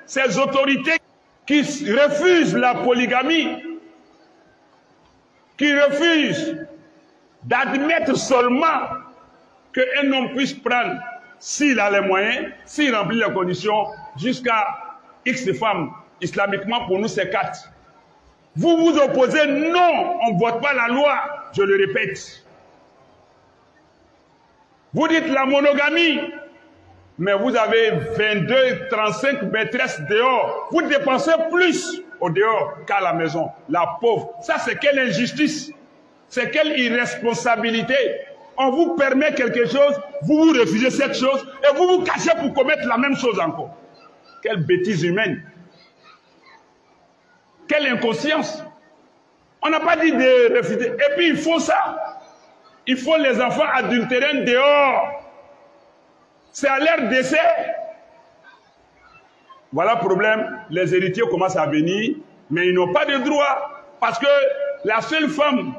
ces autorités qui refusent la polygamie, qui refusent d'admettre seulement qu'un homme puisse prendre, s'il a les moyens, s'il remplit les conditions, jusqu'à X femmes. Islamiquement, pour nous, c'est 4. Vous vous opposez, non, on ne vote pas la loi, je le répète. Vous dites la monogamie, mais vous avez 22, 35 maîtresses dehors. Vous dépensez plus au dehors qu'à la maison. La pauvre. Ça, c'est quelle injustice? C'est quelle irresponsabilité? On vous permet quelque chose, vous vous refusez cette chose, et vous vous cachez pour commettre la même chose encore. Quelle bêtise humaine. Quelle inconscience. On n'a pas dit de refuser. Et puis, il faut ça. Il faut les enfants adultérins dehors. C'est à leur décès. Voilà le problème. Les héritiers commencent à venir, mais ils n'ont pas de droit. Parce que la seule femme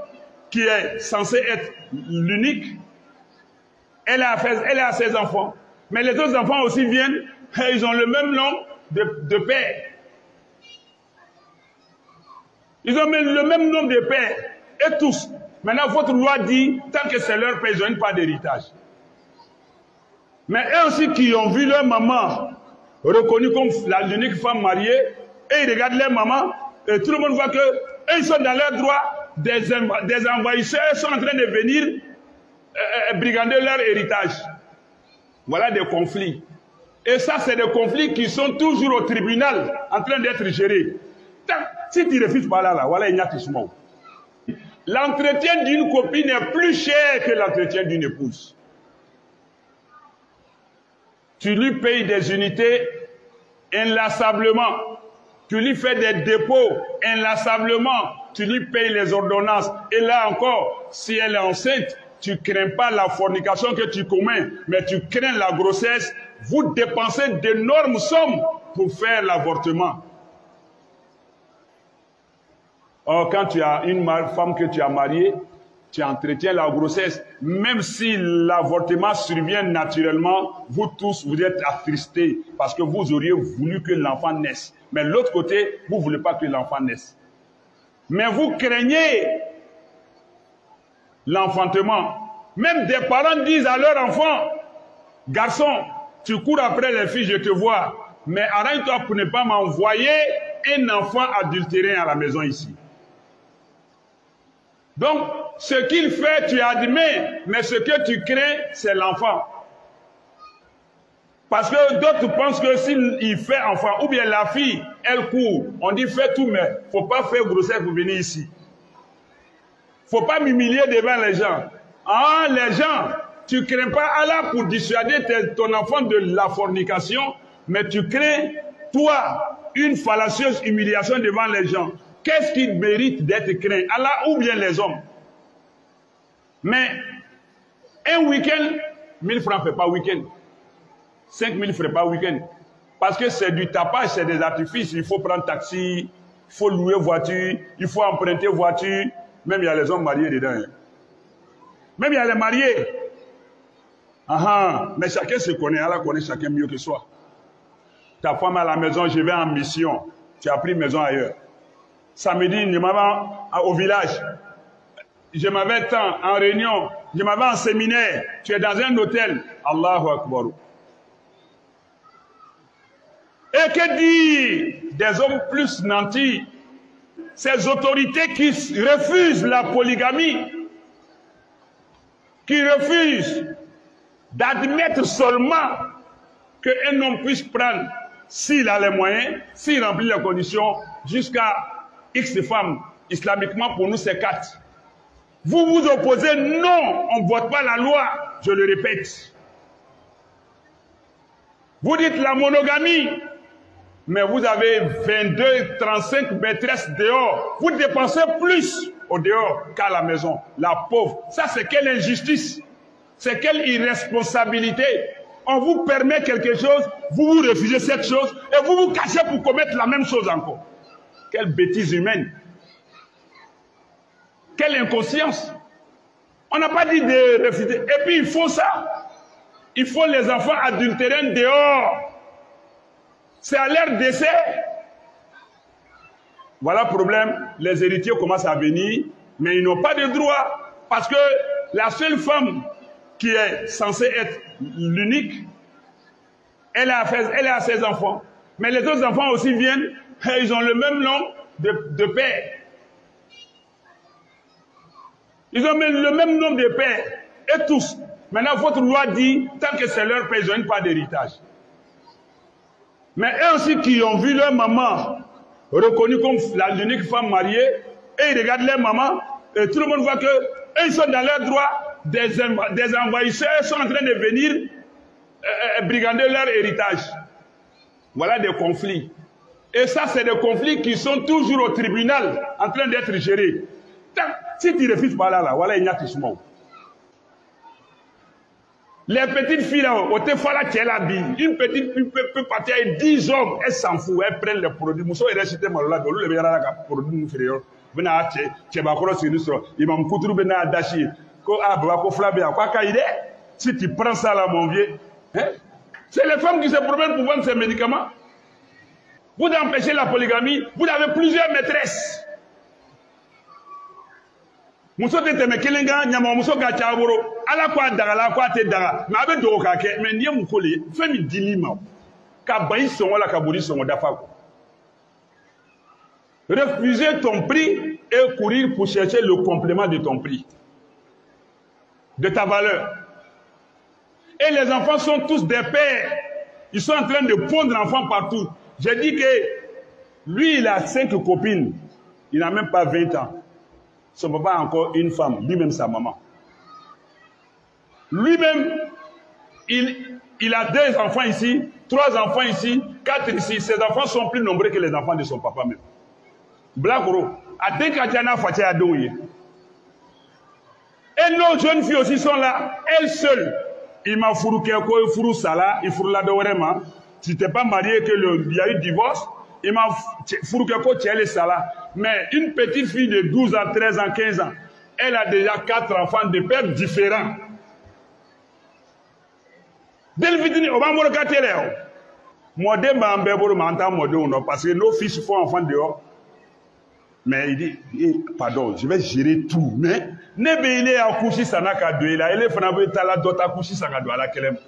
qui est censée être l'unique, elle a ses enfants. Mais les autres enfants aussi viennent, et ils ont le même nom de père. Ils ont le même nom de père. Et tous. Maintenant, votre loi dit, tant que c'est leur père, ils n'ont pas d'héritage. Mais eux aussi qui ont vu leur maman reconnue comme l'unique femme mariée, et ils regardent leur maman, et tout le monde voit qu'eux, ils sont dans leur droit, des envahisseurs sont en train de venir brigander leur héritage. Voilà des conflits. Et ça, c'est des conflits qui sont toujours au tribunal, en train d'être gérés. Si tu refuses par là, voilà, il y a tout ce monde. L'entretien d'une copine est plus cher que l'entretien d'une épouse. Tu lui payes des unités inlassablement. Tu lui fais des dépôts inlassablement. Tu lui payes les ordonnances. Et là encore, si elle est enceinte, tu ne crains pas la fornication que tu commets, mais tu crains la grossesse. Vous dépensez d'énormes sommes pour faire l'avortement. Or, quand tu as une femme que tu as mariée, tu entretiens la grossesse. Même si l'avortement survient naturellement, vous tous, vous êtes attristés parce que vous auriez voulu que l'enfant naisse. Mais de l'autre côté, vous ne voulez pas que l'enfant naisse. Mais vous craignez l'enfantement. Même des parents disent à leur enfant, garçon, tu cours après les filles, je te vois. Mais arrête-toi pour ne pas m'envoyer un enfant adultéré à la maison ici. Donc, ce qu'il fait, tu admets, mais ce que tu crains, c'est l'enfant. Parce que d'autres pensent que s'il fait enfant, ou bien la fille, elle court, on dit fais tout, mais il ne faut pas faire grossesse pour venir ici. Il ne faut pas m'humilier devant les gens. Ah, les gens, tu ne crains pas Allah pour dissuader ton enfant de la fornication, mais tu crains, toi, une fallacieuse humiliation devant les gens. Qu'est-ce qui mérite d'être craint? Allah ou bien les hommes? Mais un week-end, 1000 francs ne fait pas week-end. 5000 ne ferait pas week-end. Parce que c'est du tapage, c'est des artifices. Il faut prendre taxi, il faut louer voiture, il faut emprunter voiture. Même il y a les hommes mariés dedans. Hein. Même il y a les mariés. Mais chacun se connaît. Allah connaît chacun mieux que soi. Ta femme à la maison, je vais en mission. Tu as pris maison ailleurs. Samedi, je m'avais au village. Je m'avais tant en réunion. Je m'avais en séminaire. Tu es dans un hôtel. Allahu Akbar. Et que dire des hommes plus nantis? Ces autorités qui refusent la polygamie, qui refusent d'admettre seulement qu'un homme puisse prendre, s'il a les moyens, s'il remplit les conditions, jusqu'à X femmes. Islamiquement, pour nous, c'est 4. Vous vous opposez, non, on ne vote pas la loi, je le répète. Vous dites la monogamie, mais vous avez 22, 35 maîtresses dehors. Vous dépensez plus au dehors qu'à la maison. La pauvre. Ça, c'est quelle injustice. C'est quelle irresponsabilité. On vous permet quelque chose, vous vous refusez cette chose, et vous vous cachez pour commettre la même chose encore. Quelle bêtise humaine. Quelle inconscience. On n'a pas dit de refuser. Et puis, il faut ça. Il faut les enfants adultérins dehors. C'est à leur décès. Voilà le problème. Les héritiers commencent à venir, mais ils n'ont pas de droit. Parce que la seule femme qui est censée être l'unique, elle a ses enfants. Mais les autres enfants aussi viennent, et ils ont le même nom de père. Ils ont le même nom de père. Et tous. Maintenant, votre loi dit, tant que c'est leur père, ils n'ont pas d'héritage. Mais eux aussi qui ont vu leur maman reconnue comme l'unique femme mariée, et ils regardent leur maman, et tout le monde voit que eux, ils sont dans leur droit, des envahisseurs sont en train de venir brigander leur héritage. Voilà des conflits. Et ça, c'est des conflits qui sont toujours au tribunal, en train d'être gérés. Si tu refuses par là, voilà, il y a tout ce monde. Les petites filles là, au téfala qui est la bille, une petite fille peut partir avec 10 hommes, elle s'en fout, elle prend les produits. Mousso est resté malade, le verra la produit inférieur. Bena tche ba koro sur l'histoire. Il m'a coutru bena dashi. Ko abba ko flabé quoi kaide. Si tu prends ça là mon vieux, hein? C'est les femmes qui se promènent pour vendre ces médicaments. Vous empêchez la polygamie, vous avez plusieurs maîtresses. Muso te teme kelenga nyama muso ga chaboro ala kwa dagala kwa te daga ma be do ka ke me nie mukole femi dilima ka bayi son wala ka buri son dafa ko. Refuser ton prix et courir pour chercher le complément de ton prix, de ta valeur. Et les enfants sont tous des pères. Ils sont en train de pondre l'enfant partout. J'ai dit que lui, il a 5 copines. Il n'a même pas 20 ans. Son papa a encore une femme, lui-même sa maman. Lui-même, il a 2 enfants ici, 3 enfants ici, 4 ici. Ses enfants sont plus nombreux que les enfants de son papa même. Blagoro, et nos jeunes filles aussi sont là, elles seules. Il m'a fourré quelque chose, Sala, il faut la vraiment. Si tu n'es pas marié, qu'il y a eu divorce, il m'a fourré quelque chose, tu Sala. Mais une petite fille de 12 ans, 13 ans, 15 ans, elle a déjà 4 enfants de pères différents. Dès le vidéo, on va me regarder là. Moi, je m'entends parce que nos fils font enfants dehors. Mais il dit, pardon, je vais gérer tout. Mais, il est à coucher, ça n'a qu'à deux. Il est à d'autres coucher, ça n'a qu'à la kelem.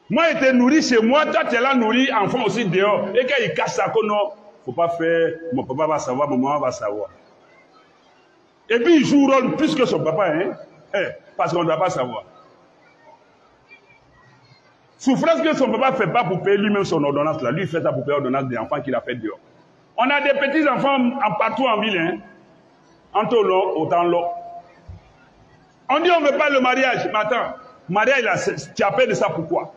Moi, j'étais nourri chez moi, toi, tu es là nourri, enfant aussi dehors. Et quand il cache ça, non, faut pas faire, mon papa va savoir, mon maman va savoir. Et puis, il joue rôle plus que son papa, hein, parce qu'on ne doit pas savoir. Souffrance que son papa ne fait pas pour payer lui-même son ordonnance, là. Lui, il fait ça pour payer l'ordonnance des enfants qu'il a fait dehors. On a des petits enfants partout en ville, hein. En Tolo, autant l'eau. On dit on ne veut pas le mariage. Mais attends, mariage, là, tu appelles de ça pourquoi?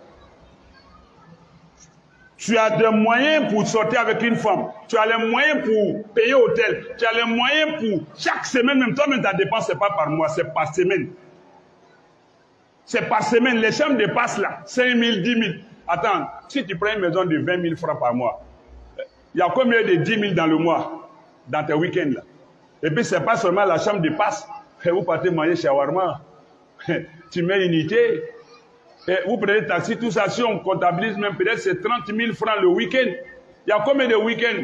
Tu as des moyens pour sortir avec une femme. Tu as les moyens pour payer hôtel. Tu as les moyens pour chaque semaine, même toi-même, ta dépense, ce n'est pas par mois, c'est par semaine. C'est par semaine. Les chambres dépassent là, 5 000, 10 000. Attends, si tu prends une maison de 20 000 francs par mois, il y a combien de 10 000 dans le mois, dans tes week-ends là? Et puis, ce n'est pas seulement la chambre de passe. Vous partez manger shawarma. Tu mets unité. Et vous prenez taxi, tout ça. Si on comptabilise même, peut-être c'est 30 000 francs le week-end. Il y a combien de week-ends?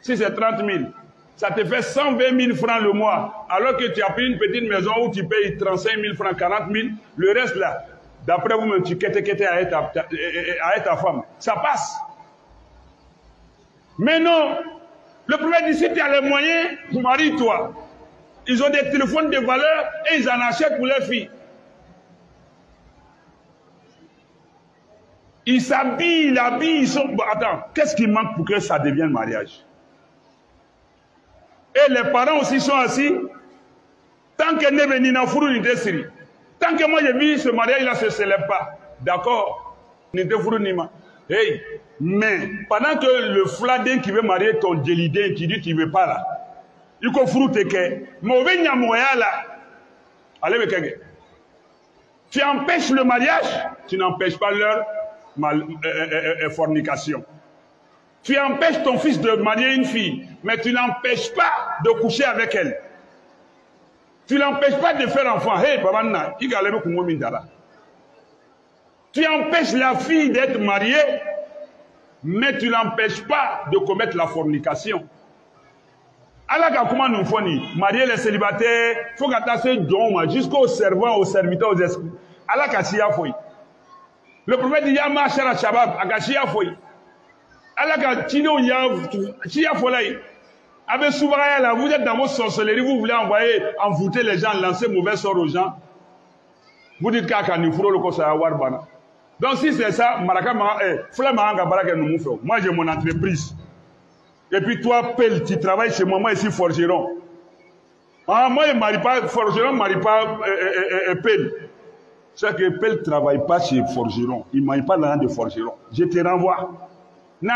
Si c'est 30 000, ça te fait 120 000 francs le mois. Alors que tu as pris une petite maison où tu payes 35 000 francs, 40 000. Le reste là, d'après vous-même, tu quêtes à ta femme. Ça passe. Mais non, le problème ici, tu as les moyens, marie-toi. Ils ont des téléphones de valeur et ils en achètent pour leurs filles. Ils s'habillent, ils sont... Bon, attends, qu'est-ce qui manque pour que ça devienne mariage? Et les parents aussi sont assis. Tant que n'est venu dans fourou ni série. Tant que moi j'ai vu ce mariage-là ne se célèbre pas. D'accord? Ni de fourou ni ma. Hey, mais pendant que le fladin qui veut marier ton djélidin qui dit qu'il ne veut pas là, il faut frouter que mauvais nyamoya là. Allez, mais tu empêches le mariage, tu n'empêches pas leur fornication. Tu empêches ton fils de marier une fille, mais tu n'empêches pas de coucher avec elle. Tu n'empêches pas de faire enfant. Hey, babana, il galère beaucoup moins mindala. Tu empêches la fille d'être mariée Mais tu n'empêches pas de commettre la fornication. Allah comment nous faut marier les célibataires, faut qu'attacher jusqu'aux servants, aux serviteurs, aux esprits. Allah kasiya foi. Le prophète dit Yama Shara Shabab, Akashia foi. Allah ka Tino Chia Folai. Avec Soubaya là, vous êtes dans vos sorcelleries, vous voulez envoyer, envoûter les gens, lancer mauvais sort aux gens. Vous dites qu'à Kanifuro le Kosa Warbana. Donc si c'est ça, moi j'ai mon entreprise. Et puis toi, Pel, tu travailles chez moi ici, forgeron. Ah, moi je ne marie pas, forgeron ne marie pas Pel. C'est que Pel ne travaille pas chez forgeron. Il ne marie pas dans de forgeron. Je te renvoie. Est-ce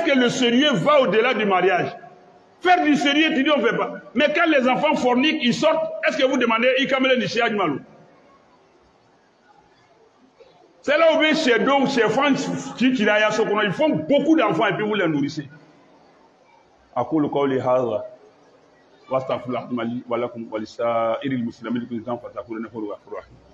que le sérieux va au-delà du mariage? Faire du sérieux, tu dis on ne fait pas. Mais quand les enfants forniquent, ils sortent, est-ce que vous demandez, c'est là où chez Donc, chez France, ils font beaucoup d'enfants et puis vous les nourrissez. أقول قولي هذا وأستغفر الله لي ولكم ولسائر المسلمين كل ذنب فاستغفروه إنه هو الغفور الرحيم.